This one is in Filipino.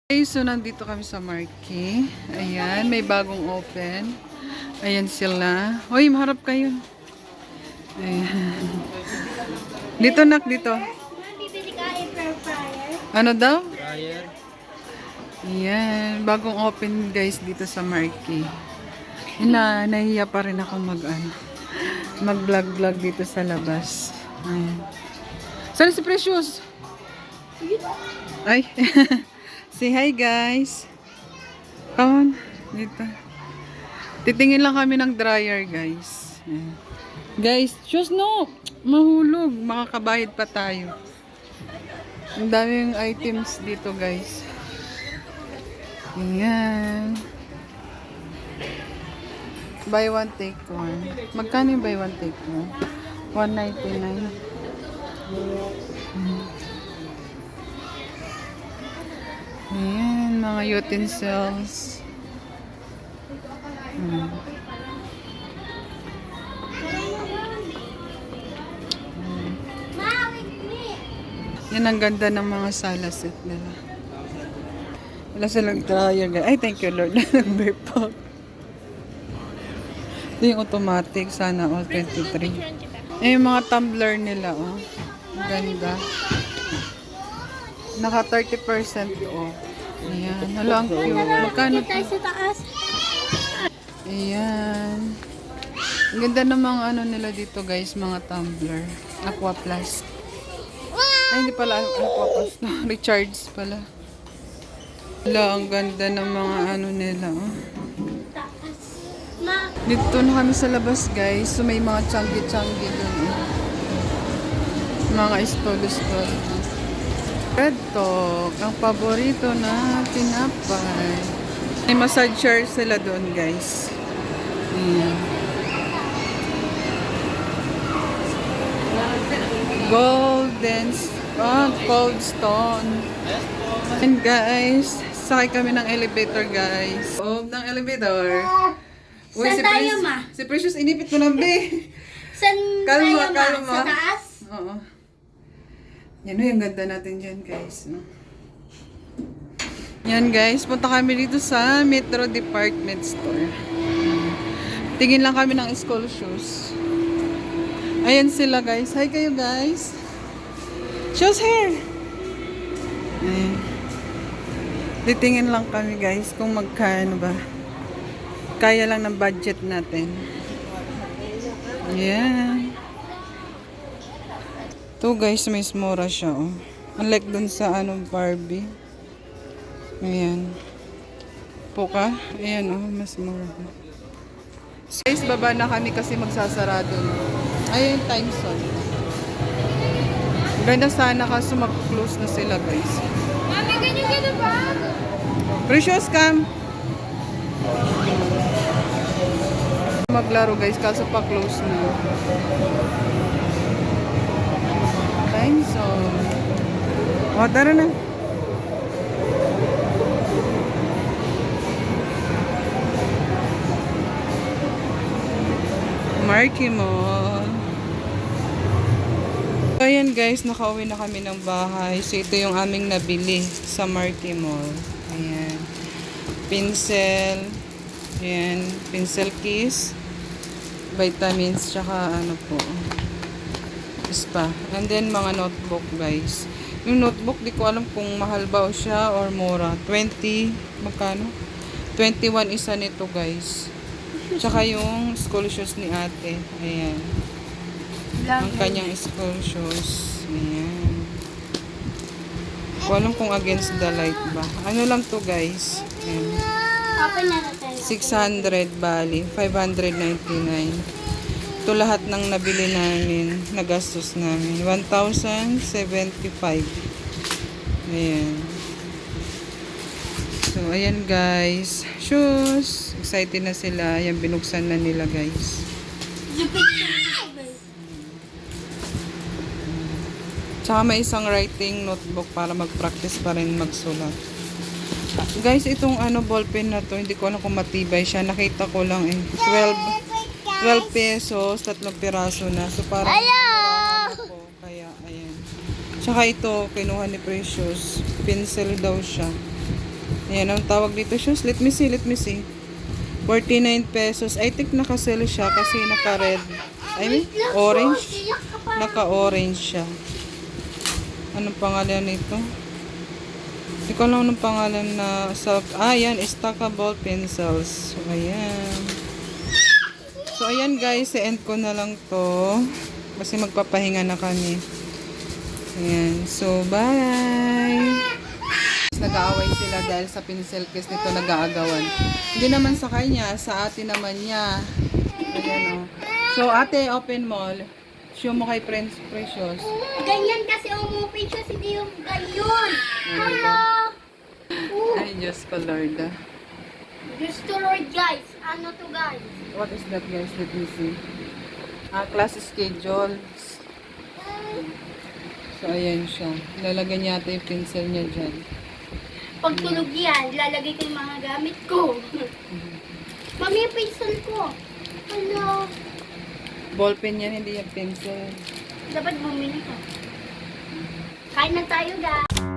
Okay, so nandito kami sa Marquee. Ayan, may bagong open. Ayan sila. Hoy, maharap kayo. Ayan. Dito nak, dito. Bibili ka air fryer? Ano daw? Fryer. Ayan, bagong open guys dito sa Marquee. Nahiya pa rin ako mag-vlog dito sa labas. Ayan. Saan si Precious? Ay. Say hi guys. Come on. Dito. Titingin lang kami ng dryer guys. Ayan. Guys, just no. Mahulog. Makakabayad pa tayo. Ang daming items dito guys. Ayan. Buy one take one. Magkano yung buy one take one? 199. Ayan, mga utensils. Yan ang ganda ng mga sala set nila. Wala silang dryer. Ay, thank you Lord. Nag-burp po. Ito yung automatic. Sana all 23. Ay, yung mga tumbler nila, oh. Ang ganda. Naka 30% off. Ayan. Hala, ang cute. Magkano tayo sa taas. Ayan. Ang ganda ng mga ano nila dito guys. Mga tumbler. Aqua Plus. Ay, hindi pala Aqua Plus. Recharge pala. Hala, ang ganda ng mga ano nila. Oh. Dito na kami sa labas guys. So may mga changi-changi dun. Oh. Mga istol-istol. Red Talk, ang paborito na tinapay. May massager sila doon, guys. Ayan. Cold Stone. And guys, sakay kami ng elevator, guys. Ng elevator. Uy, Saan tayo, ma? Si Precious, inipit ko na, be. Saan Kalma, tayo, ma? kalma. Sa taas? Oo. Yan o, yung ganda natin dyan, guys. No? Yan, guys. Punta kami dito sa Metro Department Store. Tingin lang kami ng school shoes. Ayan sila, guys. Hi kayo, guys. Shows here. Ayan. Titingin lang kami, guys, kung magkano ba. Kaya lang ng budget natin. Ayan. Ito guys, may mura siya, oh. Unlike dun sa Barbie. Ayan. Puka. Ayan, oh, mas mura. So, guys, baba na kami kasi magsasarado. Ayan, time zone. Ganda sana kaso mag-close na sila, guys. Mami, ganyan ba? Precious, come. Maglaro, guys, kaso pa-close na. Time zone. O, tara na. Marquee Mall. So, ayan guys, nakauwi na kami ng bahay. So, ito yung aming nabili sa Marquee Mall. Ayan. Pencil. Ayan. Pencil case. Vitamins. Tsaka ano po. Spa. And then, mga notebook, guys. Yung notebook, di ko alam kung mahal ba o siya or mura. 20, magkano? 21 isa nito, guys. Tsaka yung school shoes ni ate. Ayan. Ang kanyang school shoes. Ayan. Ko alam kung against the light ba. Ano lang to, guys. Ayan. Open na natin. 600 bali. 599. Ito lahat ng nabili namin, nagastos namin. 1,075. Ayan. So, ayan guys. Shoes. Excited na sila. Ayan, binuksan na nila guys. Tsaka may isang writing notebook para mag-practice pa rin magsulat. Guys, itong ballpen na to, hindi ko alam kung matibay siya. Nakita ko lang 12 pesos, 3 piraso na. So, parang ako. Kaya, ayan. Tsaka ito, kinuha ni Precious. Pencil daw siya. Ayan, ang tawag dito shoes. Let me see, let me see. 49 pesos. I think naka-sell siya kasi naka-red. I mean, orange. Naka-orange siya. Anong pangalan nito? Hindi ko alam anong pangalan na sa... yan, stackable pencils. So, ayan. So, ayan guys, i-end ko na lang to. Kasi magpapahinga na kami. Ayan. So, bye! Nag-aaway sila dahil sa pencil case nito nag-aagawan. Hindi naman sa kanya, sa ate naman niya. Ayan o. So, ate, open mo. Show mo kay Prince Precious. Ganyan kasi umupin siya, hindi yung ganyan. Hello! Ay, Diyos ko, Lord. Gusto Lord guys. Ano to guys? What is that, guys? Let me see. Class schedule. So, ayan siya. Lalagyan niya ata yung pencil niya dyan. Pag tulog yan, lalagay ko yung mga gamit ko. Mami, yung pencil ko. Hello. Ballpen yan, hindi yung pencil. Dapat bumili ka. Kain na tayo guys.